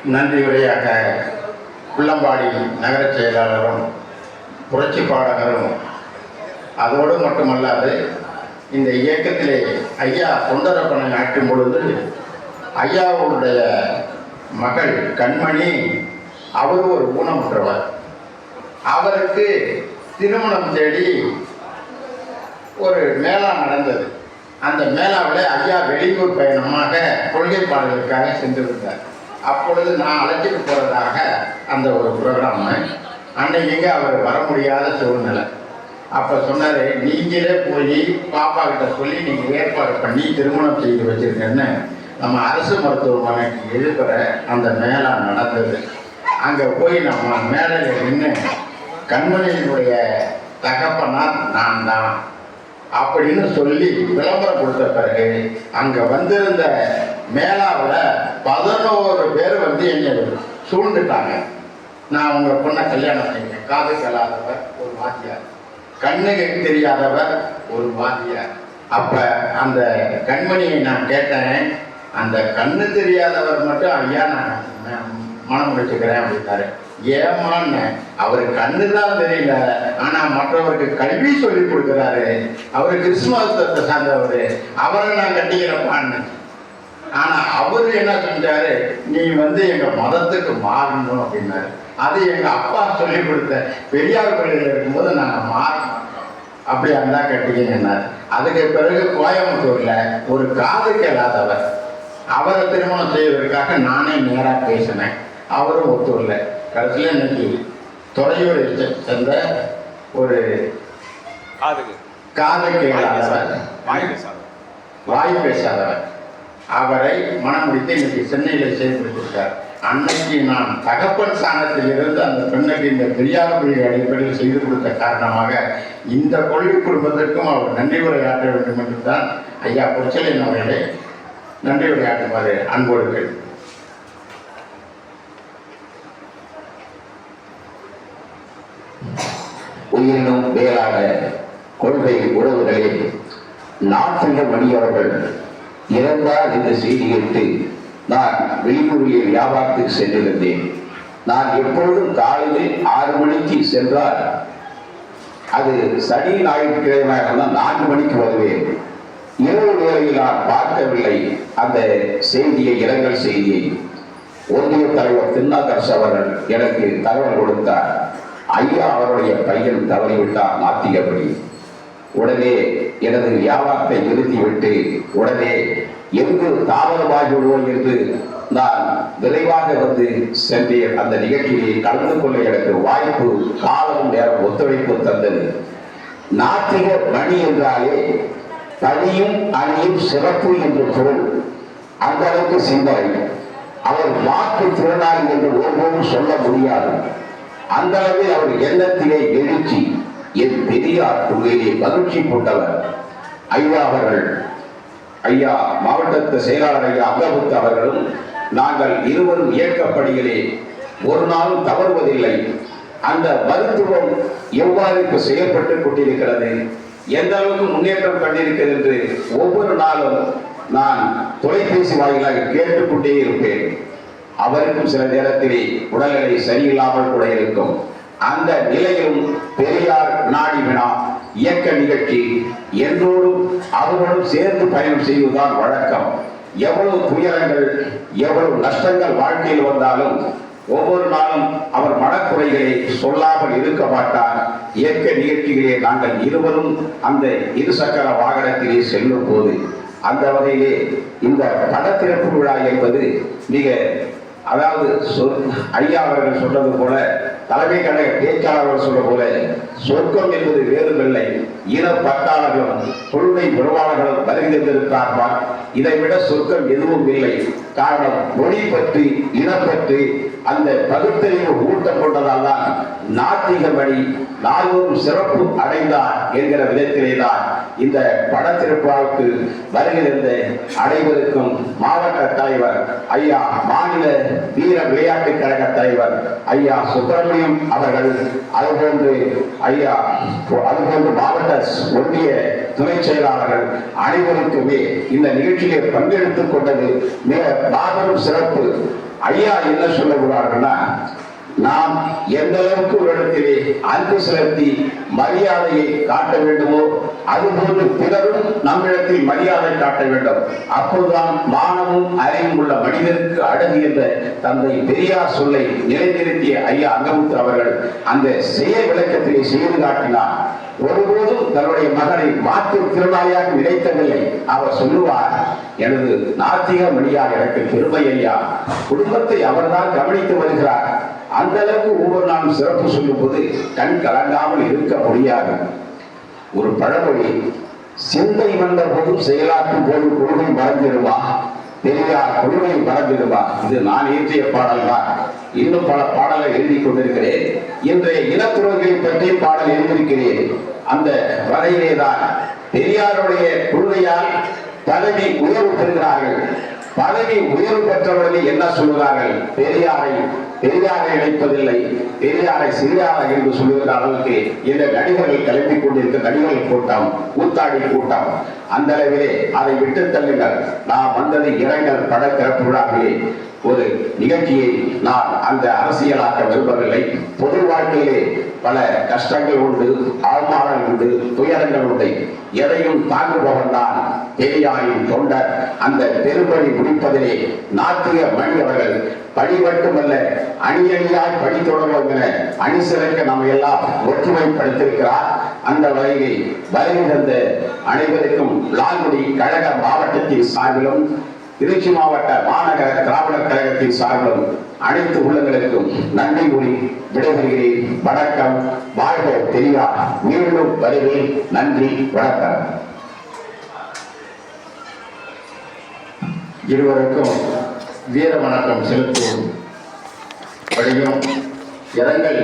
நன்றியுரையாக புள்ளம்பாடி நகர செயலாளரும் புரட்சி பாடகரும் அதோடு மட்டுமல்லாது இந்த இயக்கத்திலே ஐயா தொண்டரப்பனை ஆற்றும் பொழுது ஐயாவுடைய மகள் கண்மணி அவர் ஒரு ஊனமுற்றவர். அவருக்கு திருமணம் தேடி ஒரு மேளா நடந்தது. அந்த மேளாவில் ஐயா வெளியூர் பயணமாக கொள்கை பாடலுக்காக சென்றிருந்தார். அப்பொழுது நான் அழைச்சிட்டு போகிறதாக அந்த ஒரு ப்ரோக்ராமு அன்னைக்கு அவர் வர முடியாத சூழ்நிலை. அப்போ சொன்னார், நீங்களே போய் பாப்பா கிட்ட சொல்லி நீங்கள் ஏற்பாடு பண்ணி திருமணம் செய்து வச்சுருக்கேன்னு நம்ம அரசு மருத்துவமனைக்கு எழுப்புற அந்த மேளா நடந்தது. அங்கே போய் நம்ம மேடையில் நின்று கண்மணியினுடைய தகப்பனார் நான் தான் அப்படின்னு சொல்லி விளம்பரம் கொடுத்த பிறகு அங்கே வந்திருந்த மேலாவில் 11 பேர் வந்து என்னை சூழ்ந்துட்டாங்க. நான் உங்கள் பொண்ணை கல்யாணம் செய்வேன். காது கலாதவர் ஒரு வாத்தியார், கண்ணுக்கு தெரியாதவர் ஒரு வாத்தியார். அப்போ அந்த கண்மணியை நான் கேட்டேன், அந்த கண்ணு தெரியாதவர் மட்டும் ஐயா நான் மனம் முடிச்சுக்கிறேன் அப்படின்னாரு. ஏமான்னு அவர் கண்ணு தான் தெரியல, ஆனால் மற்றவருக்கு கல்வி சொல்லி கொடுக்குறாரு, அவர் கிறிஸ்துமதத்தை சார்ந்தவர், அவரை நான் கட்டிக்கிறப்பான்னு. ஆனால் அவர் என்ன செஞ்சாரு, நீ வந்து எங்கள் மதத்துக்கு மாறணும் அப்படின்னாரு. அது எங்கள் அப்பா சொல்லி கொடுத்த பெரியார் பள்ளியில் இருக்கும்போது நாங்கள் மாற மாட்டோம், அப்படி அந்த கட்டிக்கினார். அதுக்கு பிறகு கோயம்புத்தூரில் ஒரு காது கேளாதவர், அவரை திருமணம் செய்வதற்காக நானே நேராக பேசினேன். அவரும் ஒத்துவரல. கடைசியில் இன்னைக்கு துறையூரை சேர்ந்த ஒரு காது கேளாதவர், வாய் பேசாதவர், அவரை மனம் முடித்து இன்னைக்கு சென்னையில் செயல்படுத்தியிருக்கார். அன்னைக்கு நான் தகப்பன் ஸ்தானத்தில் இருந்து அந்த பெண்ணுக்கு இந்த பெரியார் பள்ளி அடிப்படையில் செய்து கொடுத்த காரணமாக இந்த கொள்கை குடும்பத்திற்கும் அவர் நன்றி உரையாற்ற வேண்டும் என்று தான் ஐயா பொற்சலின் அவர்களை நன்றி உரையாற்றுமாறு அன்போடு கேள்வி. உயிரினும் மேலான கொள்கை உறவுகளில் நாட்டிக மணியவர்கள் இறந்தார் என்ற செய்தி கேட்டு நான் வெளியூரில் வியாபாரத்துக்கு சென்றிருந்தேன். நான் எப்பொழுதும் காலையில் 6 மணிக்கு சென்றால் அது சனி ஞாயிற்றுக்கிழமையாக 4 மணிக்கு வருவேன். இரவு வேளையில் நான் பார்க்கவில்லை அந்த செய்தியை, இரங்கல் செய்தியை. ஒன்றிய தலைவர் திருநாகரசு அவர்கள் எனக்கு தகவல் கொடுத்தார். ஐயா அவருடைய பையன் தவறிவிட்டார் நாத்திகப்படி. உடனே எனது வியாபாரத்தை நிறுத்திவிட்டு உடனே எங்கு தாமதமாகி விடுவோம் என்று நான் விரைவாக வந்து சென்றேன். அந்த நிகழ்ச்சியை கலந்து கொள்ள எனக்கு வாய்ப்பு, காலம், நேரம் ஒத்துழைப்பு தந்தது. நாத்திக மணி என்றாலே பணியும் அணியும் சிறப்பு என்று பொருள். அந்த அளவுக்கு சிந்தனை. அவர் மாற்றுத்திறனாளி என்று ஒருவரும் சொல்ல முடியாது. அந்த அளவில் அவர் எண்ணத்திலே எழுச்சி, என் பெரியார் கொள்கையிலே மகிழ்ச்சி கொண்டவர். ஐயா அவர்கள், ஐயா மாவட்டத்து செயலாளர் ஐயா அங்கமுத்து அவர்களும் நாங்கள் இருவரும் இயக்கப்படிகளே ஒரு நாளும் தவறுவதில்லை. அந்த மருத்துவம் எவ்வாறு இப்ப செயல்பட்டு கொண்டிருக்கிறது, எந்த அளவுக்கு முன்னேற்றம் கண்டிருக்கிறது என்று ஒவ்வொரு நாளும் நான் தொலைபேசி வாயிலாக கேட்டுக்கொண்டே இருப்பேன். அவருக்கும் சில நேரத்திலே உடல்நிலை சரியில்லாமல் கூட இருக்கும். அந்த நிலையிலும் பெரியார் நாடி வினா இயக்க நிகழ்ச்சி என்றோடும் அவர்களும் சேர்ந்து பயணம் செய்வதுதான் வழக்கம். எவ்வளவு துயரங்கள், எவ்வளவு நஷ்டங்கள் வாழ்க்கையில் வந்தாலும் ஒவ்வொரு நாளும் அவர் மனக்குறைகளை சொல்லாமல் இருக்க மாட்டார். இயக்க நிகழ்ச்சிகளே நாங்கள் இருவரும் அந்த இருசக்கர வாகனத்திலே செல்லும் போது அந்த வகையிலே இந்த படத்திறப்பு விழா என்பது மிக, அதாவது ஐயா அவர்கள் சொன்னது போல, தலைமை கழக பேச்சாளர்கள் சொல்ற போல, சொர்க்கம் என்பது வேறுமில்லை, இன பட்டாளர்களும் கொள்கை உறவாளர்களும் வருகின்றிருக்கிறார்கள். இதைவிட சொர்க்கம் எதுவும் இல்லை. காரணம், மொழி பற்றி, இனப்பற்றி அந்த பகுத்தறிவு ஊட்டம் கொண்டதால் தான் நாத்திக மணி நால்வரும் சிறப்பு அடைந்தார் என்கிற விதத்திலே தான் இந்த படத்திருப்பாவுக்கு வருகின்ற அனைவருக்கும் மாவட்ட தலைவர் ஐயா, மாநில வீர விளையாட்டுக் கழக தலைவர் ஐயா சுப்பிரமணியம் அவர்கள், அதுபோன்று ஐயா அதுபோன்று மாவட்ட ஒன்றிய துணை செயலாளர்கள் அனைவருக்குமே இந்த நிகழ்ச்சியை பங்கெடுத்துக் கொண்டது மிக மாபெரும் சிறப்பு. ஐயா என்ன சொல்லுகிறார்கள்னா, நாம் எந்த அளவுக்கு ஒரு இடத்திலே அன்பு செலுத்தி மரியாதையை காட்ட வேண்டுமோ அதுபோன்று பிறரும் நம்மிடத்தில் மரியாதை காட்ட வேண்டும். அப்போதுதான் மானமும் அறிவும் உள்ள மனிதருக்கு அழகு என்ற தந்தை பெரியார் சொல்லை நிலைநிறுத்திய ஐயா அங்கமுத்து அவர்கள் அந்த செயல் விளக்கத்திலே செய்து காட்டினார். ஒருபோதும் தன்னுடைய மகனை மாற்றுத் திறனாளியாக நினைத்ததில்லை. அவர் சொல்லுவார், எனது நாத்திக மணியார் எனக்கு பெருமை ஐயா, குடும்பத்தை அவர்தான் கவனித்து வருகிறார். அந்த அளவுக்கு ஒவ்வொரு நாளும் சிறப்பு சொல்லும் போது கண் கலங்காமல் இருக்க முடியாது. ஒரு பழமொழி, சிந்தை வந்த போதும் செயலாற்றும் போது கொள்கை மறந்திடுமா, பெரியார் கொள்கை மறந்திடுமா. இது நான் இயற்றிய பாடல் தான். இன்னும் பல பாடலை எழுதி கொண்டிருக்கிறேன். இன்றைய இனத்துறவுகளை பற்றி பாடல் எழுதியிருக்கிறேன். அந்த வரையிலே தான் பெரியாருடைய கொள்கையால் பதவி உயர்வு பெறுகிறார்கள். பதவி உயர்வு பெற்றவர்கள் என்ன சொல்கிறார்கள், பெரியாரை இணைப்பதில்லை, பெரியாரை சிறியாரை என்று சொல்லுகிற அளவுக்கு இந்த நடிகர்கள் கிளம்பிக் கொண்டிருக்க நடிகர்கள் கூட்டம், கூத்தாடி கூட்டம். அந்த அளவிலே அதை விட்டு தள்ளுங்கள். நாம் வந்தது இரங்கல் பட திறப்பு விழாவிலே ஒரு நிகழ்ச்சியை நான் அந்த அரசியலாக்க விரும்பவில்லை. பொது வாழ்க்கையிலே பல கஷ்டங்கள் உண்டு, அவமானங்கள் உண்டு, துயரங்கள் உண்டு. எதையும் தாங்குபவன் தான் பெரியாரின் தொண்டர். அந்த பெரும்படி முடிப்பதிலே நாத்திக மணி அவர்கள் படி மட்டுமல்ல அணியணியாய் படி தொடர்வோம் என அணி சிறக்க நம்ம எல்லாம் ஒற்றுமைப்படுத்தியிருக்கிறார். அந்த வகையை வருகை தந்த அனைவருக்கும் லால்குடி கழக மாவட்டத்தின் சார்பிலும் திருச்சி மாவட்ட மாநகர திராவிடர் கழகத்தின் சார்பிலும் அனைத்து உள்ளங்களுக்கும் நன்றி கூறி விடைபெறுகிறேன். வணக்கம். வாழ்க பெரியார். மீண்டும் வருவேன். நன்றி, வணக்கம். இருவருக்கும் வீர வணக்கம் செலுத்தும் படியும் இரங்கல்